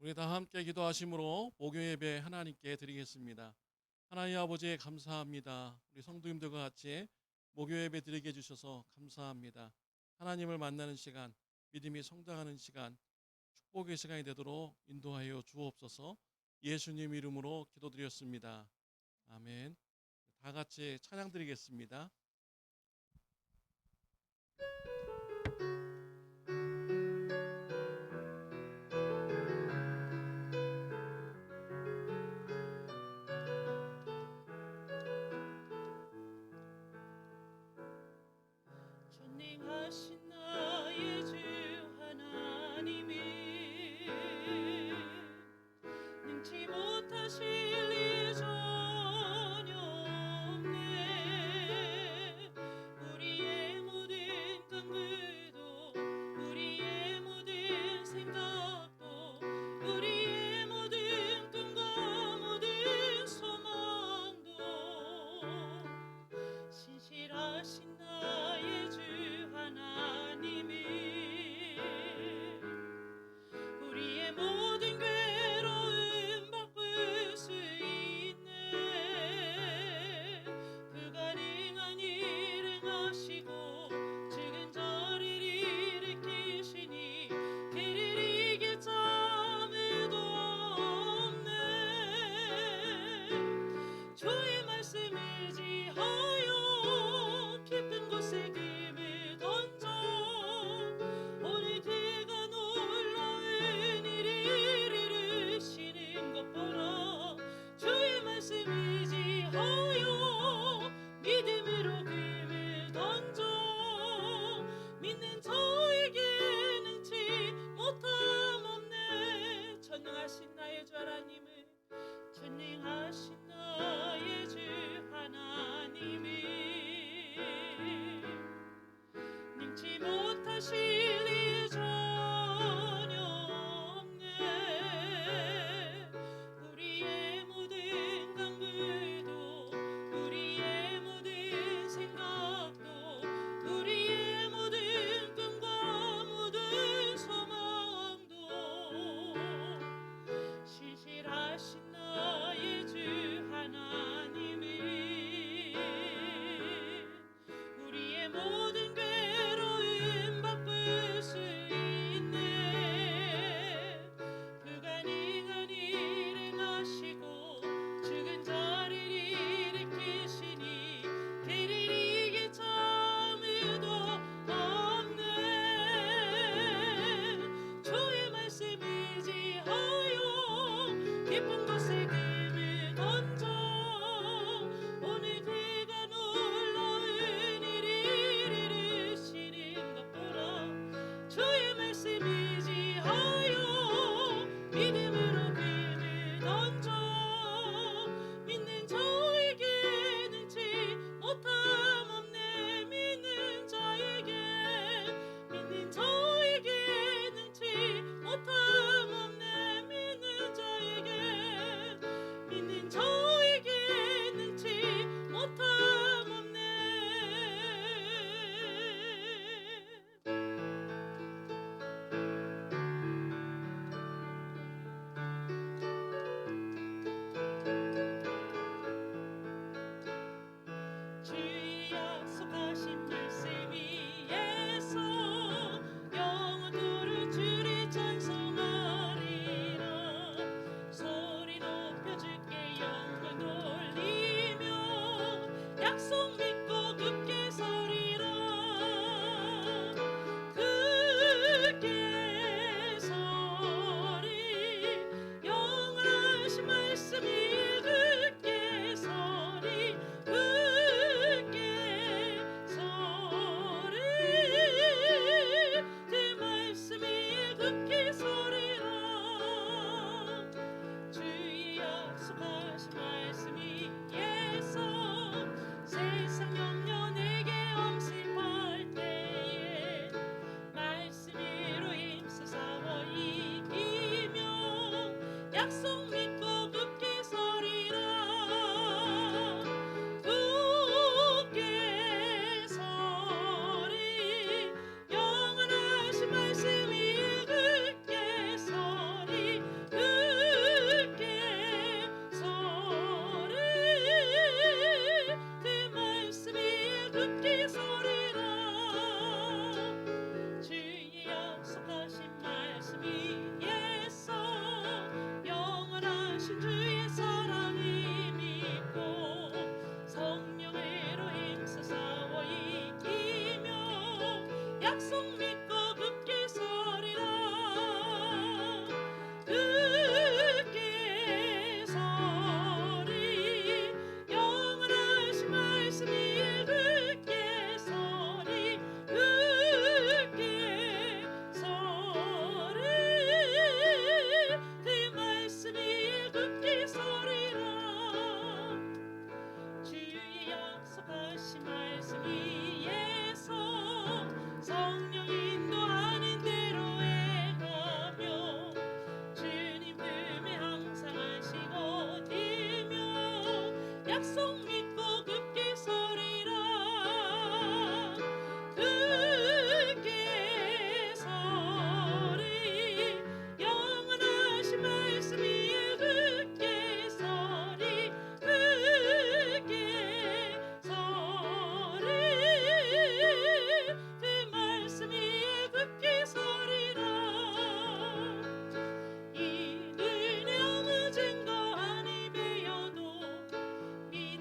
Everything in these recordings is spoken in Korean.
우리 다 함께 기도하심으로 목요 예배 하나님께 드리겠습니다. 하나님 아버지 감사합니다. 우리 성도님들과 같이 목요 예배 드리게 해주셔서 감사합니다. 하나님을 만나는 시간, 믿음이 성장하는 시간, 축복의 시간이 되도록 인도하여 주옵소서. 예수님 이름으로 기도드렸습니다. 아멘. 다 같이 찬양 드리겠습니다. 전능하신 나의 주 하나님이 능치 못하실 리 전혀 없네. 우리의 모든 간구도 우리의 모든 생각도 우리의 모든 꿈과 모든 소망도 신실하신 나의 주 하나님이 우리의 모든 괴로움 바꿀 수 있네. 그 가능한 일을 하시고 죽은 자를 일으키시니 그를 이길 자 아무도 없네. 주의 말씀 의지하여 깊은 곳에 금을 던져 오늘 그가 놀라운 일을 이루시는 것 보라. 주의 말씀 의지하여 믿음으로 금을 던져 믿는 자에게 능치 못함 없네. 전능하신 나의 주 하나님을 전능하신 나의 주 하나님이 능치 못하실 일 전혀 없네. 우리의 모든 간구도 우리의 모든 생각도 우리의 모든 꿈과 모든 소망도 신실하신 나의 주 하나님이 우리의 모든 괴로움 바꿀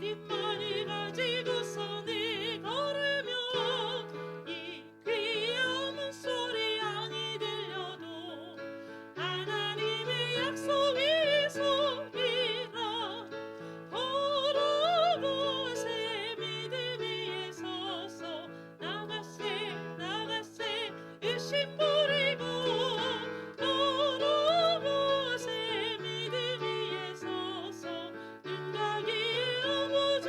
믿음만을 가지고서 내 걸으며 이 귀한 문소리 아니 들려도 하나님의 약속이 속이라 걸어보세 믿음 위에 서서 나가세 나가세 의심 버리고 걸어보세 믿음 위에 서서 능가기에 오고 주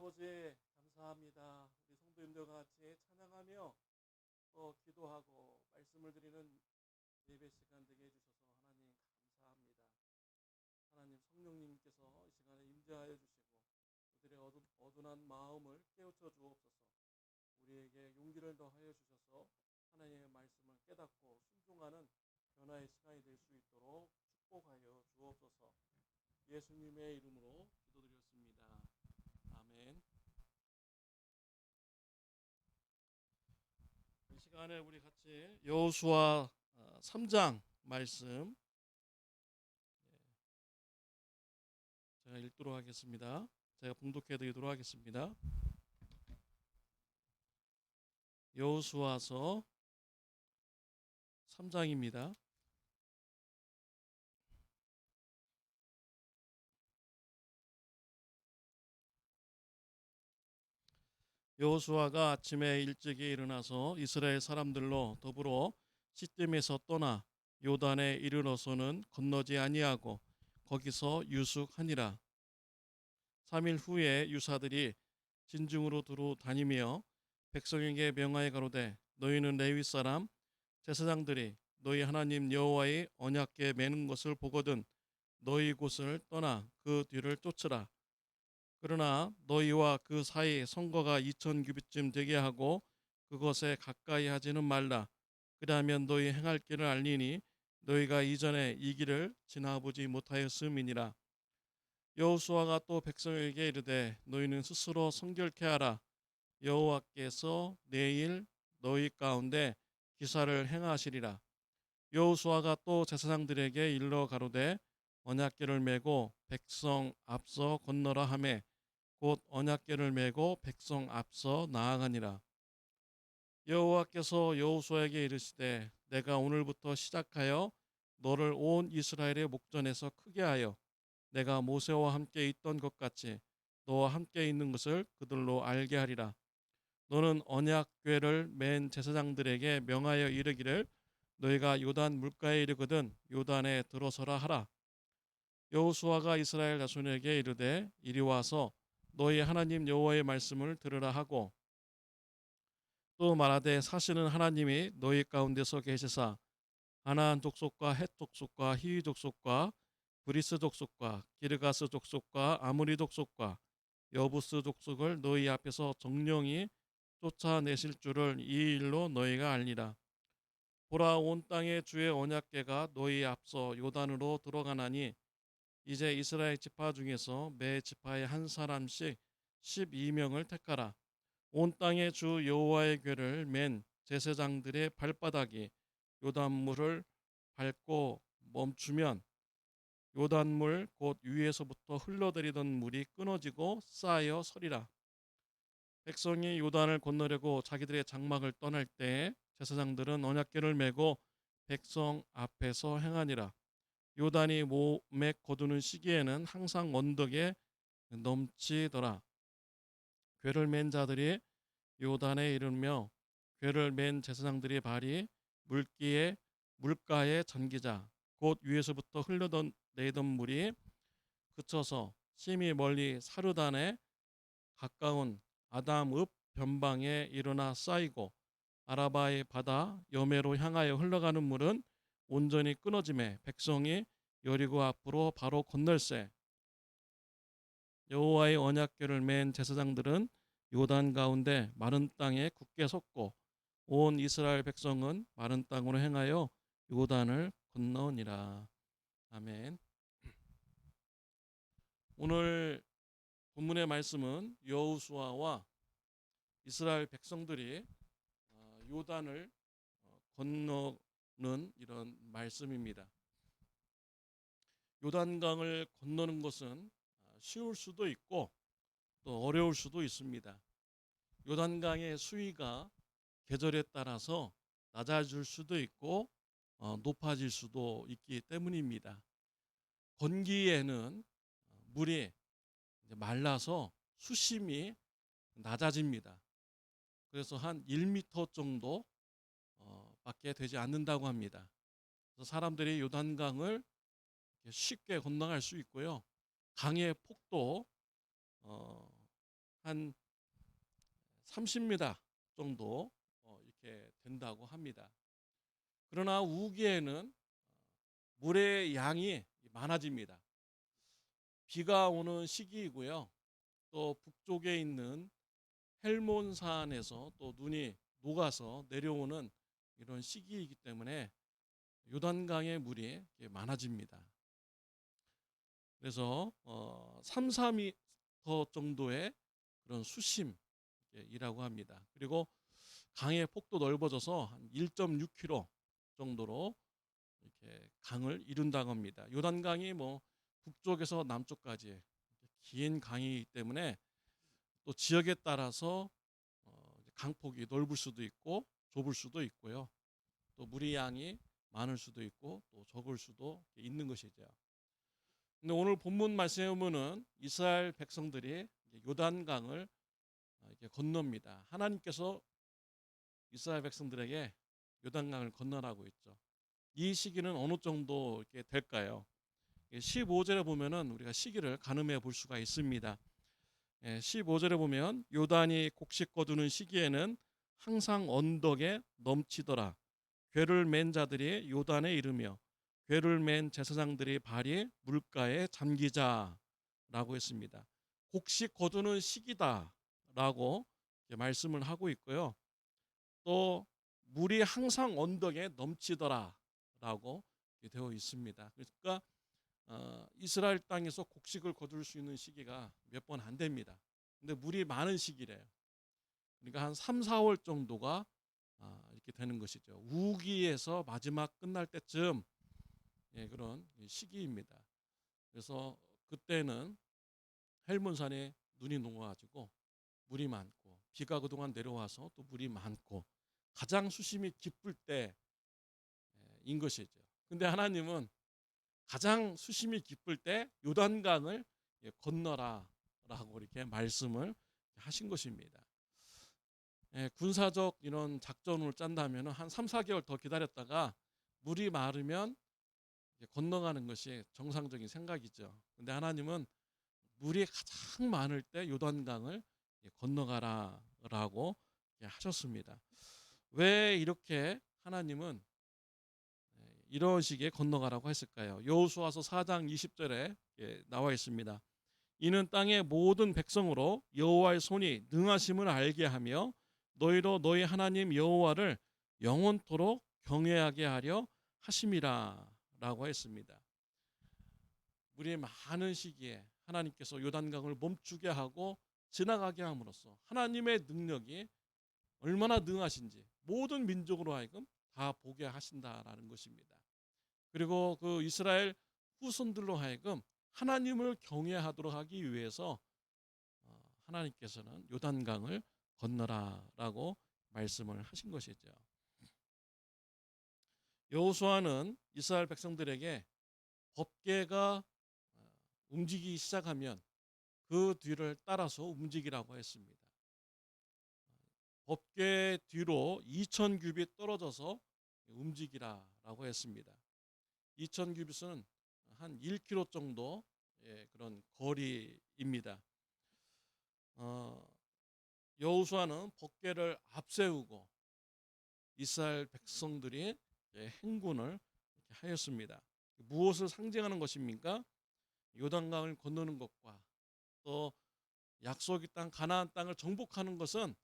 아버지 감사합니다. 우리 성도님들과 같이 찬양하며 또 기도하고 말씀을 드리는 예배 시간 되게 해주셔서 하나님 감사합니다. 하나님 성령님께서 이 시간에 임재하여 주시고 우리들의 어둔한 마음을 깨우쳐 주옵소서. 우리에게 용기를 더하여 주셔서 하나님의 말씀을 깨닫고 순종하는 변화의 시간이 될 수 있도록 축복하여 주옵소서. 예수님의 이름으로 기도드렸습니다. 아멘. 이 시간에 우리 같이 여호수아 3장 말씀 제가 읽도록 하겠습니다. 제가 봉독해 드리도록 하겠습니다. 여호수아서 3장입니다. 여호수아가 아침에 일찍이 일어나서 이스라엘 사람들로 더불어 시딤에서 떠나 요단에 이르러서는 건너지 아니하고 거기서 유숙하니라. 3일 후에 유사들이 진중으로 두루 다니며 백성에게 명하여 가로되 너희는 레위 사람 제사장들이 너희 하나님 여호와의 언약궤 매는 것을 보거든 너희 곳을 떠나 그 뒤를 쫓으라. 그러나 너희와 그 사이 성거가 2000규빗쯤 되게 하고 그것에 가까이 하지는 말라. 그리하면 너희 행할 길을 알리니 너희가 이전에 이 길을 지나보지 못하였음이니라. 여호수아가 또 백성에게 이르되 너희는 스스로 성결케 하라. 여호와께서 내일 너희 가운데 기사를 행하시리라. 여호수아가 또 제사장들에게 일러 가로되 언약궤를 메고 백성 앞서 건너라 하매 곧 언약궤를 메고 백성 앞서 나아가니라. 여호와께서 여호수아에게 이르시되 내가 오늘부터 시작하여 너를 온 이스라엘의 목전에서 크게 하여 내가 모세와 함께 있던 것 같이 너와 함께 있는 것을 그들로 알게 하리라. 너는 언약궤를 맨 제사장들에게 명하여 이르기를 너희가 요단 물가에 이르거든 요단에 들어서라 하라. 여호수아가 이스라엘 자손에게 이르되 이리 와서 너희 하나님 여호와의 말씀을 들으라 하고 또 말하되 사실은 하나님이 너희 가운데서 계시사 가나안 족속과 헷 족속과 히위 족속과 브리스 족속과 기르가스 족속과 아무리 족속과 여부스 족속을 너희 앞에서 정령이 쫓아내실 줄을 이 일로 너희가 알리라. 보라 온 땅에 주의 언약궤가 너희 앞서 요단으로 들어가나니 이제 이스라엘 지파 중에서 매 지파에 한 사람씩 12명을 택하라. 온 땅에 주 여호와의 궤를 맨 제사장들의 발바닥이 요단물을 밟고 멈추면 요단물 곧 위에서부터 흘러내리던 물이 끊어지고 쌓여 서리라. 백성이 요단을 건너려고 자기들의 장막을 떠날 때 제사장들은 언약궤를 메고 백성 앞에서 행하니라. 요단이 몸에 거두는 시기에는 항상 언덕에 넘치더라. 궤를 맨 자들이 요단에 이르며 궤를 맨 제사장들의 발이 물가에 잠기자 곧 위에서부터 흘러내리던 물이 그쳐서 심히 멀리 사르단에 가까운 아담읍 변방에 일어나 쌓이고 아라바의 바다 여매로 향하여 흘러가는 물은 온전히 끊어짐에 백성이 여리고 앞으로 바로 건널세. 여호와의 언약궤를 맨 제사장들은 요단 가운데 마른 땅에 굳게 섰고 온 이스라엘 백성은 마른 땅으로 행하여 요단을 건너니라. 아멘. 오늘 본문의 말씀은 여호수아와 이스라엘 백성들이 요단을 건너는 이런 말씀입니다. 요단강을 건너는 것은 쉬울 수도 있고 또 어려울 수도 있습니다. 요단강의 수위가 계절에 따라서 낮아질 수도 있고 높아질 수도 있기 때문입니다. 건기에는 물이 말라서 수심이 낮아집니다. 그래서 한 1m 정도 밖에 되지 않는다고 합니다. 그래서 사람들이 요단강을 쉽게 건너갈 수 있고요. 강의 폭도 한 30m 정도 이렇게 된다고 합니다. 그러나 우기에는 물의 양이 많아집니다. 비가 오는 시기이고요. 또 북쪽에 있는 헬몬산에서 또 눈이 녹아서 내려오는 이런 시기이기 때문에 요단강의 물이 많아집니다. 그래서 3, 4m 정도의 그런 수심이라고 합니다. 그리고 강의 폭도 넓어져서 한 1.6km 정도로 이렇게 강을 이룬다고 합니다. 요단강이 뭐 북쪽에서 남쪽까지 긴 강이기 때문에 또 지역에 따라서 강폭이 넓을 수도 있고 좁을 수도 있고요. 또 물의 양이 많을 수도 있고 또 적을 수도 있는 것이죠. 근데 오늘 본문 말씀에 보면은 이스라엘 백성들이 요단강을 이렇게 건넙니다. 하나님께서 이스라엘 백성들에게 요단강을 건너라고 했죠. 이 시기는 어느 정도 이렇게 될까요? 15절에 보면은 우리가 시기를 가늠해 볼 수가 있습니다. 15절에 보면 요단이 곡식 거두는 시기에는 항상 언덕에 넘치더라. 궤를 맨 자들이 요단에 이르며 궤를 맨 제사장들이 발이 물가에 잠기자라고 했습니다. 곡식 거두는 시기다라고 말씀을 하고 있고요. 또 물이 항상 언덕에 넘치더라라고 되어 있습니다. 그러니까 이스라엘 땅에서 곡식을 거둘 수 있는 시기가 몇 번 안 됩니다. 근데 물이 많은 시기래요. 그러니까 한 3, 4월 정도가 이렇게 되는 것이죠. 우기에서 마지막 끝날 때쯤 그런 시기입니다. 그래서 그때는 헬몬산에 눈이 녹아가지고 물이 많고 비가 그동안 내려와서 또 물이 많고 가장 수심이 깊을 때인 것이죠. 근데 하나님은 가장 수심이 깊을 때 요단강을 건너라라고 이렇게 말씀을 하신 것입니다. 군사적 이런 작전을 짠다면 한 3, 4개월 더 기다렸다가 물이 마르면 건너가는 것이 정상적인 생각이죠. 근데 하나님은 물이 가장 많을 때 요단강을 건너가라라고 하셨습니다. 왜 이렇게 하나님은 이런 식의 건너가라고 했을까요? 여호수아서 4장 20절에 나와 있습니다. 이는 땅의 모든 백성으로 여호와의 손이 능하심을 알게 하며 너희로 너희 하나님 여호와를 영원토록 경외하게 하려 하심이라라고 했습니다. 물이 많은 시기에 하나님께서 요단강을 멈추게 하고 지나가게 함으로써 하나님의 능력이 얼마나 능하신지 모든 민족으로 하여금 다 보게 하신다라는 것입니다. 그리고 그 이스라엘 후손들로 하여금 하나님을 경외하도록 하기 위해서 하나님께서는 요단강을 건너라라고 말씀을 하신 것이죠. 여호수아는 이스라엘 백성들에게 법궤가 움직이기 시작하면 그 뒤를 따라서 움직이라고 했습니다. 법궤 뒤로 2000규빗 떨어져서 움직이라라고 했습니다. 2000규빗은 한 1km 정도 그런 거리입니다. 여호수아는 법궤를 앞세우고 이스라엘 백성들이 행군을 하였습니다. 무엇을 상징하는 것입니까? 요단강을 건너는 것과 또 약속의 땅 가나안 땅을 정복하는 것은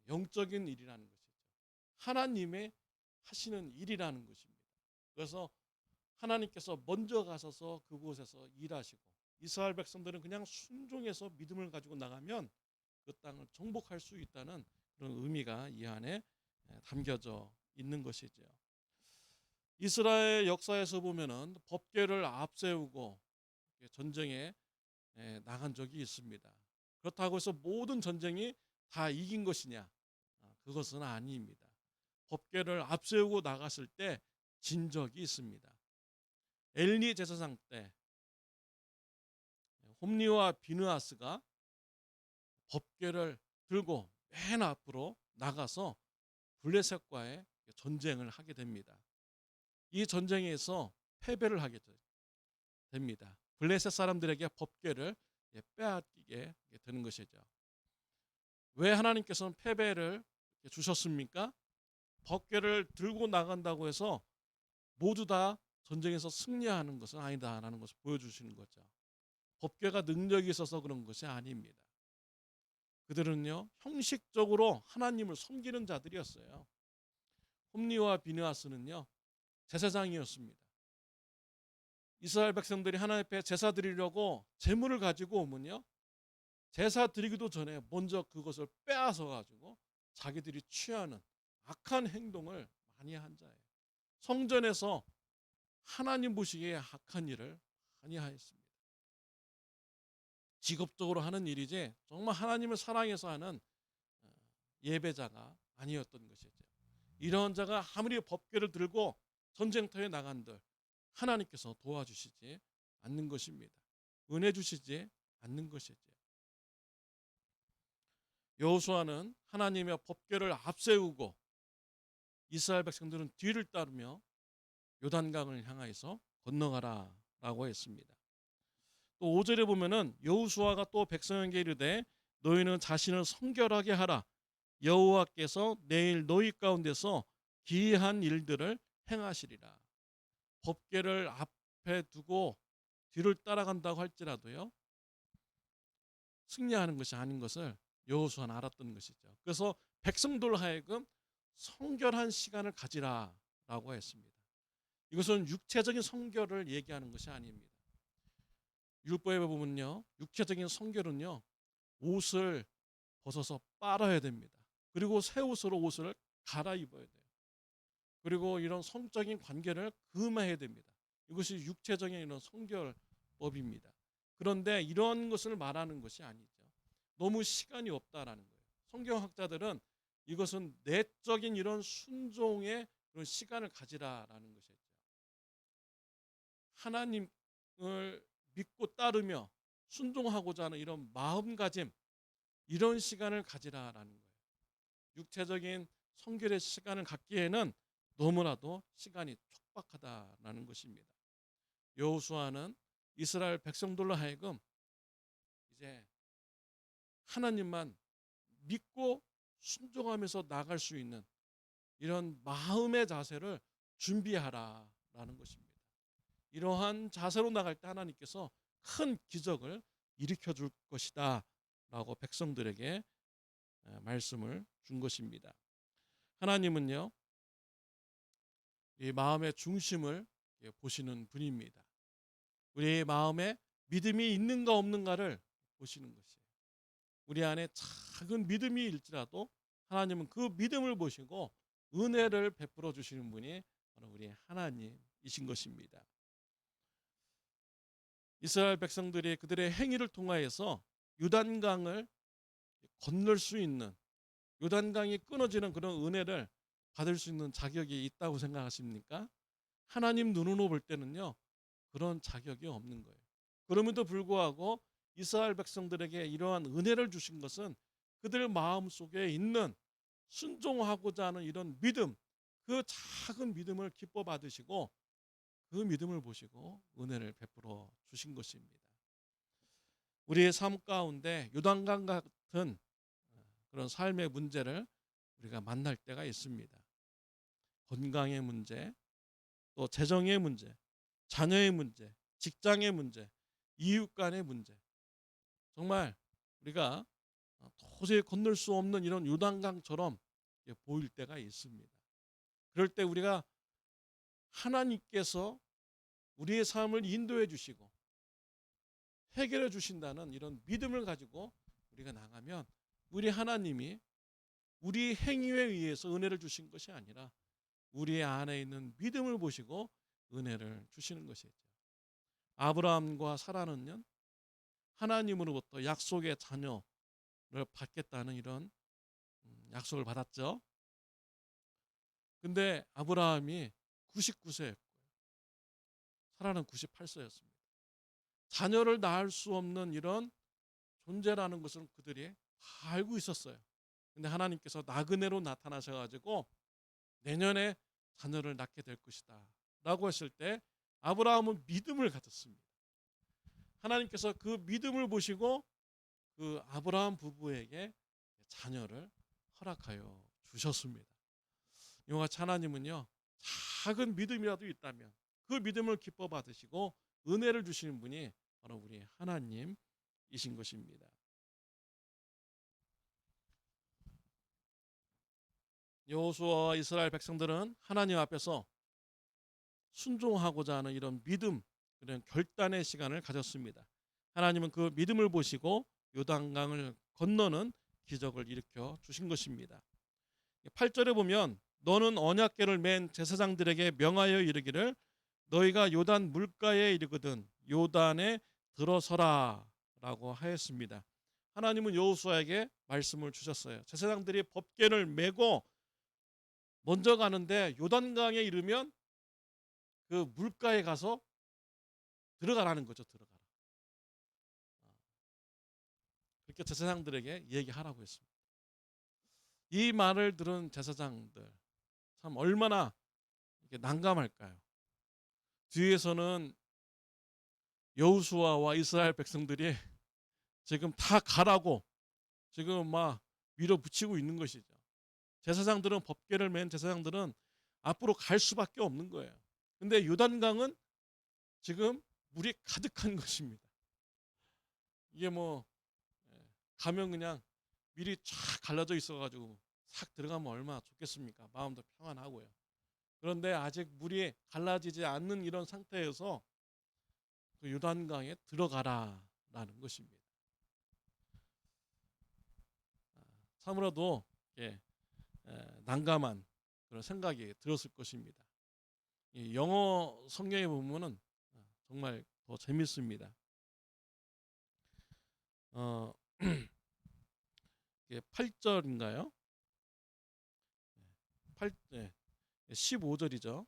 영적인 일이라는 것이죠. 하나님의 하시는 일이라는 것입니다. 그래서 하나님께서 먼저 가셔서 그곳에서 일하시고 이스라엘 백성들은 그냥 순종해서 믿음을 가지고 나가면 그 땅을 정복할 수 있다는 그런 의미가 이 안에 담겨져 있는 것이죠. 이스라엘 역사에서 보면은 법궤를 앞세우고 전쟁에 나간 적이 있습니다. 그렇다고 해서 모든 전쟁이 다 이긴 것이냐? 그것은 아닙니다. 법궤를 앞세우고 나갔을 때 진 적이 있습니다. 엘리 제사장 때 홈리와 비느하스가 법궤를 들고 맨 앞으로 나가서 블레셋과의 전쟁을 하게 됩니다. 이 전쟁에서 패배를 하게 됩니다. 블레셋 사람들에게 법궤를 빼앗기게 되는 것이죠. 왜 하나님께서는 패배를 주셨습니까? 법궤를 들고 나간다고 해서 모두 다 전쟁에서 승리하는 것은 아니다라는 것을 보여주시는 거죠. 법궤가 능력이 있어서 그런 것이 아닙니다. 그들은요, 형식적으로 하나님을 섬기는 자들이었어요. 홈리와 비느하스는요, 제사장이었습니다. 이스라엘 백성들이 하나님 앞에 제사 드리려고 제물을 가지고 오면요, 제사 드리기도 전에 먼저 그것을 빼앗아 가지고 자기들이 취하는 악한 행동을 많이 한 자예요. 성전에서 하나님 보시기에 악한 일을 많이 하였습니다. 직업적으로 하는 일이지 정말 하나님을 사랑해서 하는 예배자가 아니었던 것이죠. 이런 자가 아무리 법궤를 들고 전쟁터에 나간들 하나님께서 도와주시지 않는 것입니다. 은혜 주시지 않는 것이죠. 여호수아는 하나님의 법궤를 앞세우고 이스라엘 백성들은 뒤를 따르며 요단강을 향하여서 건너가라라고 했습니다. 또 5절에 보면은 여호수아가 또 백성에게 이르되 너희는 자신을 성결하게 하라. 여호와께서 내일 너희 가운데서 기이한 일들을 행하시리라. 법궤를 앞에 두고 뒤를 따라간다고 할지라도요, 승리하는 것이 아닌 것을 여호수아는 알았던 것이죠. 그래서 백성들 하여금 성결한 시간을 가지라라고 했습니다. 이것은 육체적인 성결을 얘기하는 것이 아닙니다. 율법에 보면요, 육체적인 성결은요, 옷을 벗어서 빨아야 됩니다. 그리고 새 옷으로 옷을 갈아입어야 돼요. 그리고 이런 성적인 관계를 금해야 됩니다. 이것이 육체적인 이런 성결법입니다. 그런데 이런 것을 말하는 것이 아니죠. 너무 시간이 없다라는 거예요. 성경학자들은 이것은 내적인 이런 순종의 그런 시간을 가지라라는 것이죠. 하나님을 믿고 따르며 순종하고자 하는 이런 마음가짐, 이런 시간을 가지라라는 거예요. 육체적인 성결의 시간을 갖기에는 너무나도 시간이 촉박하다라는 것입니다. 여호수아는 이스라엘 백성들로 하여금 이제 하나님만 믿고 순종하면서 나갈 수 있는 이런 마음의 자세를 준비하라라는 것입니다. 이러한 자세로 나갈 때 하나님께서 큰 기적을 일으켜 줄 것이다 라고 백성들에게 말씀을 준 것입니다. 하나님은요, 이 마음의 중심을 보시는 분입니다. 우리의 마음에 믿음이 있는가 없는가를 보시는 것이에요. 우리 안에 작은 믿음이 일지라도 하나님은 그 믿음을 보시고 은혜를 베풀어 주시는 분이 바로 우리 하나님이신 것입니다. 이스라엘 백성들이 그들의 행위를 통하여서 요단강을 건널 수 있는, 요단강이 끊어지는 그런 은혜를 받을 수 있는 자격이 있다고 생각하십니까? 하나님 눈으로 볼 때는요, 그런 자격이 없는 거예요. 그럼에도 불구하고 이스라엘 백성들에게 이러한 은혜를 주신 것은 그들 마음속에 있는 순종하고자 하는 이런 믿음, 그 작은 믿음을 기뻐 받으시고 그 믿음을 보시고 은혜를 베풀어 주신 것입니다. 우리의 삶 가운데 요단강 같은 그런 삶의 문제를 우리가 만날 때가 있습니다. 건강의 문제, 또 재정의 문제, 자녀의 문제, 직장의 문제, 이웃 간의 문제. 정말 우리가 도저히 건널 수 없는 이런 요단강처럼 보일 때가 있습니다. 그럴 때 우리가 하나님께서 우리의 삶을 인도해 주시고 해결해 주신다는 이런 믿음을 가지고 우리가 나가면 우리 하나님이 우리 행위에 의해서 은혜를 주신 것이 아니라 우리 안에 있는 믿음을 보시고 은혜를 주시는 것이죠. 아브라함과 사라는요, 하나님으로부터 약속의 자녀를 받겠다는 이런 약속을 받았죠. 근데 아브라함이 99세였고요. 사라는 98세였습니다. 자녀를 낳을 수 없는 이런 존재라는 것을 그들이 다 알고 있었어요. 근데 하나님께서 나그네로 나타나셔가지고 내년에 자녀를 낳게 될 것이다 라고 했을 때 아브라함은 믿음을 가졌습니다. 하나님께서 그 믿음을 보시고 그 아브라함 부부에게 자녀를 허락하여 주셨습니다. 이와 같이 하나님은요, 작은 믿음이라도 있다면 그 믿음을 기뻐 받으시고 은혜를 주시는 분이 바로 우리 하나님이신 것입니다. 여호수아와 이스라엘 백성들은 하나님 앞에서 순종하고자 하는 이런 믿음, 이런 결단의 시간을 가졌습니다. 하나님은 그 믿음을 보시고 요단강을 건너는 기적을 일으켜 주신 것입니다. 8절에 보면 너는 언약궤를 맨 제사장들에게 명하여 이르기를 너희가 요단 물가에 이르거든 요단에 들어서라 라고 하였습니다. 하나님은 여호수아에게 말씀을 주셨어요. 제사장들이 법궤를 메고 먼저 가는데 요단강에 이르면 그 물가에 가서 들어가라는 거죠. 들어가라. 그렇게 제사장들에게 얘기하라고 했습니다. 이 말을 들은 제사장들 참 얼마나 난감할까요? 뒤에서는 여호수아와 이스라엘 백성들이 지금 다 가라고 지금 막 밀어붙이고 있는 것이죠. 제사장들은 법궤를 맨 제사장들은 앞으로 갈 수밖에 없는 거예요. 근데 요단강은 지금 물이 가득한 것입니다. 이게 뭐 가면 그냥 밀이 쫙 갈라져 있어가지고 싹 들어가면 얼마나 좋겠습니까? 마음도 평안하고요. 그런데 아직 물이 갈라지지 않는 이런 상태에서 그 요단강에 들어가라라는 것입니다. 참으로도 난감한 그런 생각이 들었을 것입니다. 이 영어 성경에 보면은 정말 더 재밌습니다. 8절인가요? 15절이죠.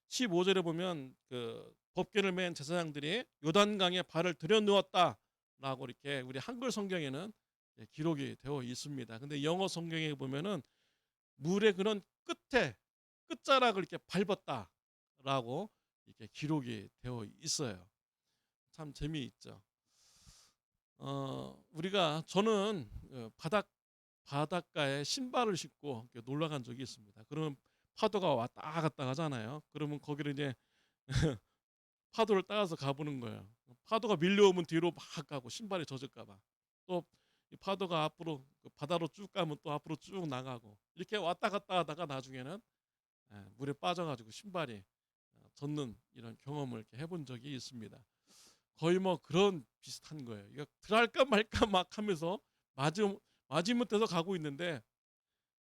15절에 보면 그 법궤를 맨 제사장들이 요단강에 발을 들여누었다라고 이렇게 우리 한글 성경에는 기록이 되어 있습니다. 근데 영어 성경에 보면은 물의 그런 끝자락을 이렇게 밟았다라고 이렇게 기록이 되어 있어요. 참 재미있죠. 저는 바닷가에 신발을 신고 놀러 간 적이 있습니다. 그러면 파도가 왔다 갔다 하잖아요. 그러면 거기를 이제 파도를 따라서 가보는 거예요. 파도가 밀려오면 뒤로 막 가고 신발이 젖을까봐. 또 이 파도가 앞으로 바다로 쭉 가면 또 앞으로 쭉 나가고 이렇게 왔다 갔다 하다가 나중에는 물에 빠져가지고 신발이 젖는 이런 경험을 이렇게 해본 적이 있습니다. 거의 뭐 그런 비슷한 거예요. 이거 들어갈까 말까 막 하면서 마지못해서 가고 있는데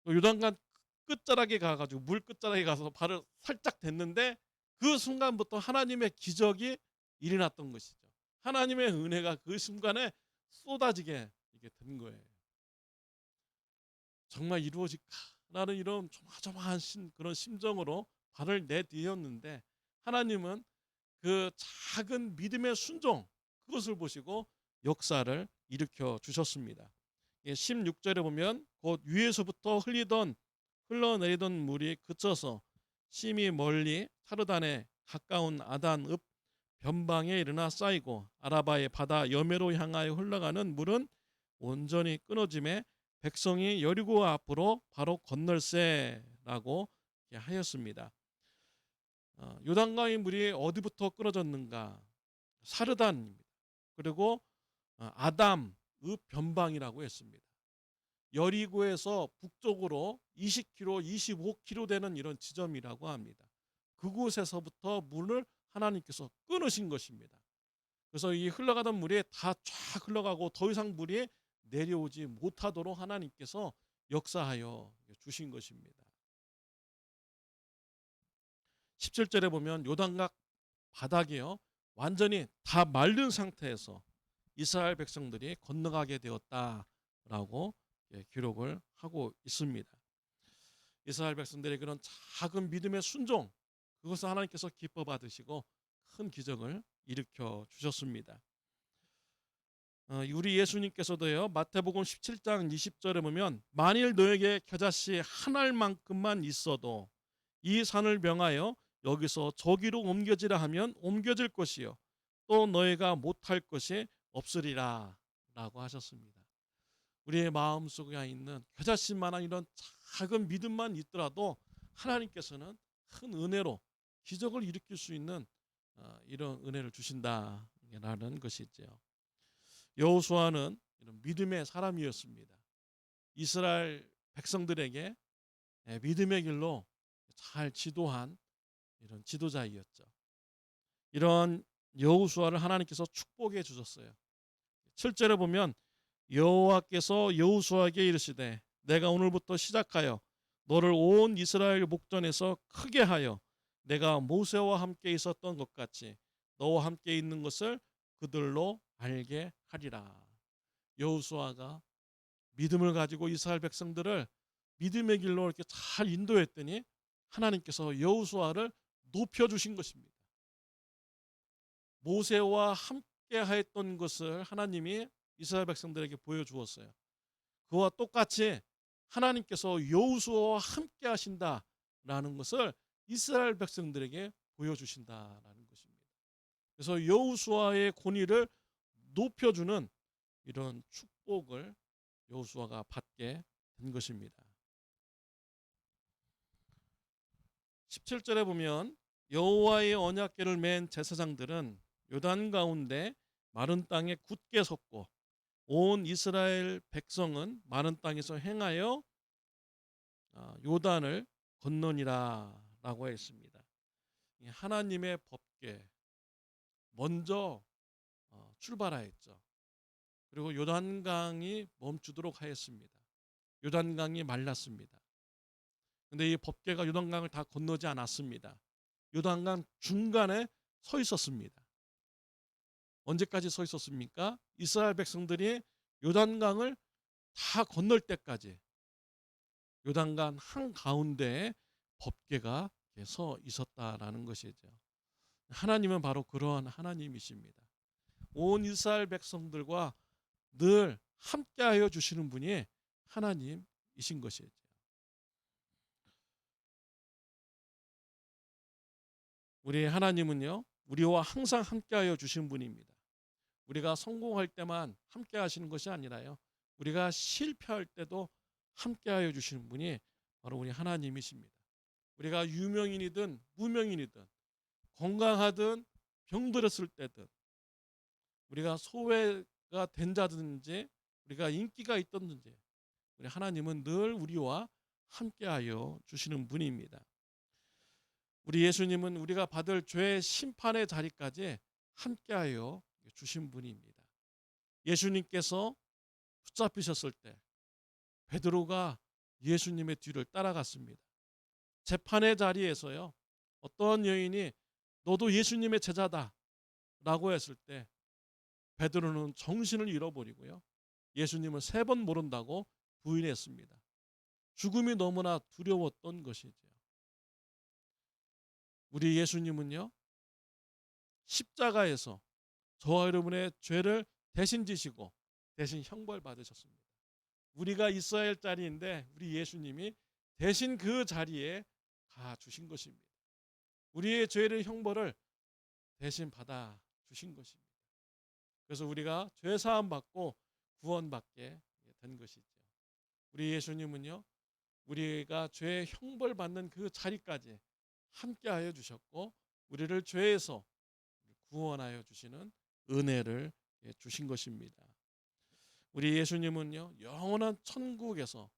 요단강 끝자락에 가가지고 물 끝자락에 가서 발을 살짝 댔는데 그 순간부터 하나님의 기적이 일어났던 것이죠. 하나님의 은혜가 그 순간에 쏟아지게 이게 된 거예요. 정말 이루어질까라는 이런 조마조마한 그런 심정으로 발을 내디뎠는데 하나님은 그 작은 믿음의 순종 그것을 보시고 역사를 일으켜 주셨습니다. 16절에 보면 곧 위에서부터 흘러내리던 물이 그쳐서 심히 멀리 사르단에 가까운 아단읍 변방에 이르나 쌓이고 아라바의 바다 여매로 향하여 흘러가는 물은 온전히 끊어짐에 백성이 여리고 앞으로 바로 건널세라고 하였습니다. 요단강의 물이 어디부터 끊어졌는가? 사르단입니다. 그리고 아담 읍 변방이라고 했습니다. 여리고에서 북쪽으로 20km, 25km 되는 이런 지점이라고 합니다. 그곳에서부터 물을 하나님께서 끊으신 것입니다. 그래서 이 흘러가던 물이 다 쫙 흘러가고 더 이상 물이 내려오지 못하도록 하나님께서 역사하여 주신 것입니다. 17절에 보면 요단강 바닥이요 완전히 다 마른 상태에서 이스라엘 백성들이 건너가게 되었다라고 기록을 하고 있습니다. 이스라엘 백성들의 그런 작은 믿음의 순종 그것을 하나님께서 기뻐 받으시고 큰 기적을 일으켜 주셨습니다. 우리 예수님께서도요 마태복음 17장 20절에 보면 만일 너에게 겨자씨 한 알만큼만 있어도 이 산을 명하여 여기서 저기로 옮겨지라 하면 옮겨질 것이요 또 너희가 못할 것이 없으리라 라고 하셨습니다. 우리의 마음속에 있는 겨자씨만한 이런 작은 믿음만 있더라도 하나님께서는 큰 은혜로 기적을 일으킬 수 있는 이런 은혜를 주신다라는 것이죠. 여호수아는 이런 믿음의 사람이었습니다. 이스라엘 백성들에게 믿음의 길로 잘 지도한 이런 지도자이었죠. 이런 여호수아를 하나님께서 축복해 주셨어요. 7절에 보면 여호와께서 여호수아에게 이르시되 내가 오늘부터 시작하여 너를 온 이스라엘 목전에서 크게 하여 내가 모세와 함께 있었던 것 같이 너와 함께 있는 것을 그들로 알게 하리라. 여호수아가 믿음을 가지고 이스라엘 백성들을 믿음의 길로 이렇게 잘 인도했더니 하나님께서 여호수아를 높여 주신 것입니다. 모세와 함께 하였던 것을 하나님이 이스라엘 백성들에게 보여주었어요. 그와 똑같이 하나님께서 여호수아와 함께 하신다라는 것을 이스라엘 백성들에게 보여주신다라는 것입니다. 그래서 여호수아의 권위를 높여주는 이런 축복을 여호수아가 받게 된 것입니다. 17절에 보면 여호와의 언약궤를 맨 제사장들은 요단 가운데 마른 땅에 굳게 섰고 온 이스라엘 백성은 마른 땅에서 행하여 요단을 건너니라라고 했습니다. 하나님의 법궤 먼저 출발하였죠. 그리고 요단강이 멈추도록 하였습니다. 요단강이 말랐습니다. 근데 이 법궤가 요단강을 다 건너지 않았습니다. 요단강 중간에 서 있었습니다. 언제까지 서 있었습니까? 이스라엘 백성들이 요단강을 다 건널 때까지 요단강 한가운데에 법궤가 서 있었다라는 것이죠. 하나님은 바로 그러한 하나님이십니다. 온 이스라엘 백성들과 늘 함께하여 주시는 분이 하나님이신 것이죠. 우리 하나님은요, 우리와 항상 함께하여 주시는 분입니다. 우리가 성공할 때만 함께하시는 것이 아니라요, 우리가 실패할 때도 함께하여 주시는 분이 바로 우리 하나님이십니다. 우리가 유명인이든 무명인이든 건강하든 병들었을 때든 우리가 소외가 된 자든지 우리가 인기가 있든지 우리 하나님은 늘 우리와 함께하여 주시는 분입니다. 우리 예수님은 우리가 받을 죄의 심판의 자리까지 함께하여 주신 분입니다. 예수님께서 붙잡히셨을 때 베드로가 예수님의 뒤를 따라갔습니다. 재판의 자리에서요, 어떤 여인이 너도 예수님의 제자다 라고 했을 때 베드로는 정신을 잃어버리고요, 예수님을 3번 모른다고 부인했습니다. 죽음이 너무나 두려웠던 것이죠. 우리 예수님은요, 십자가에서 저와 여러분의 죄를 대신 지시고 대신 형벌 받으셨습니다. 우리가 있어야 할 자리인데 우리 예수님이 대신 그 자리에 가 주신 것입니다. 우리의 죄를 형벌을 대신 받아 주신 것입니다. 그래서 우리가 죄 사함 받고 구원받게 된 것이죠. 우리 예수님은요, 우리가 죄의 형벌 받는 그 자리까지 함께하여 주셨고 우리를 죄에서 구원하여 주시는 은혜를 주신 것입니다. 우리 예수님은요, 영원한 천국에서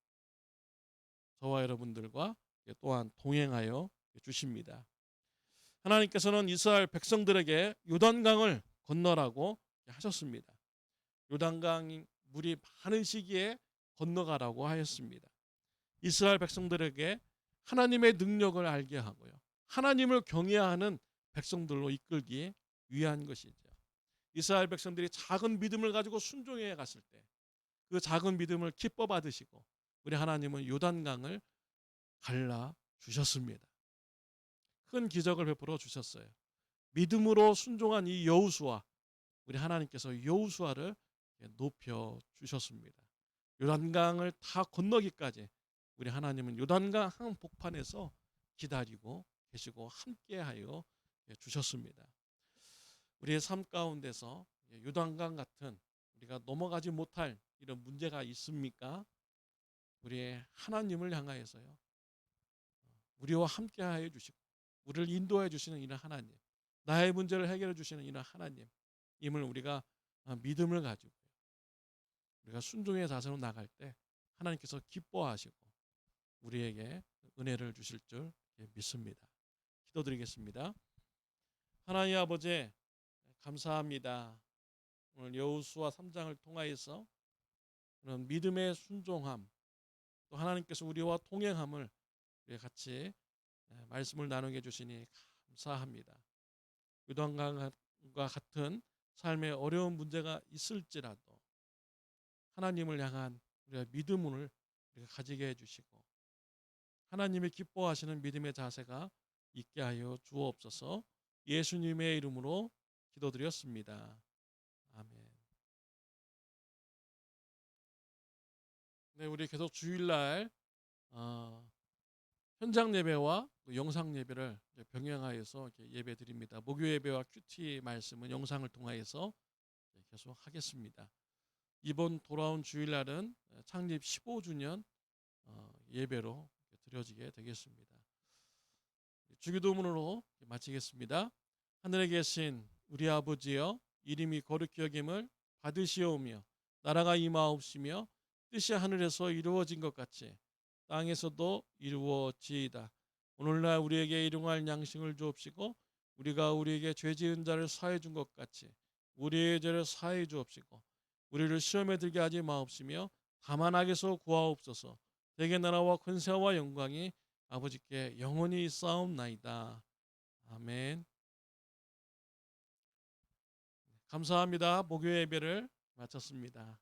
저와 여러분들과 또한 동행하여 주십니다. 하나님께서는 이스라엘 백성들에게 요단강을 건너라고 하셨습니다. 요단강 물이 많은 시기에 건너가라고 하였습니다. 이스라엘 백성들에게 하나님의 능력을 알게 하고요, 하나님을 경외하는 백성들로 이끌기 위한 것이죠. 이스라엘 백성들이 작은 믿음을 가지고 순종해 갔을 때 그 작은 믿음을 기뻐 받으시고 우리 하나님은 요단강을 갈라 주셨습니다. 큰 기적을 베풀어 주셨어요. 믿음으로 순종한 이 여호수아, 우리 하나님께서 여호수아를 높여 주셨습니다. 요단강을 다 건너기까지 우리 하나님은 요단강 한복판에서 기다리고 계시고 함께하여 주셨습니다. 우리의 삶 가운데서 요단강 같은 우리가 넘어가지 못할 이런 문제가 있습니까? 우리의 하나님을 향하여서요. 우리와 함께하여 주시고 우리를 인도해 주시는 이런 하나님, 나의 문제를 해결해 주시는 이런 하나님임을 우리가 믿음을 가지고 우리가 순종의 자세로 나갈 때 하나님께서 기뻐하시고 우리에게 은혜를 주실 줄 믿습니다. 기도드리겠습니다. 하나님 아버지 감사합니다. 오늘 여호수아 3장을 통하여서 그런 믿음의 순종함, 또 하나님께서 우리와 동행함을 우리 같이 말씀을 나누게 해주시니 감사합니다. 요단강과 같은 삶의 어려운 문제가 있을지라도 하나님을 향한 우리가 믿음을 우리가 가지게 해주시고 하나님이 기뻐하시는 믿음의 자세가 있게 하여 주옵소서. 예수님의 이름으로 기도드렸습니다. 아멘. 네, 우리 계속 주일날 현장 예배와 영상 예배를 병행하여서 예배 드립니다. 목요 예배와 큐티 말씀은 영상을 통하여서 계속 하겠습니다. 이번 돌아온 주일날은 창립 15주년 예배로 드려지게 되겠습니다. 주기도문으로 마치겠습니다. 하늘에 계신 우리 아버지여, 이름이 거룩히 여김을 받으시오며 나라가 임하옵시며 뜻이 하늘에서 이루어진 것 같이 땅에서도 이루어지이다. 오늘날 우리에게 일용할 양식을 주옵시고 우리가 우리에게 죄 지은 자를 사해 준 것 같이 우리의 죄를 사해 주옵시고 우리를 시험에 들게 하지 마옵시며 다만 악에서 구하옵소서. 대개 나라와 권세와 영광이 아버지께 영원히 있사옵나이다. 아멘. 감사합니다. 목요 예배를 마쳤습니다.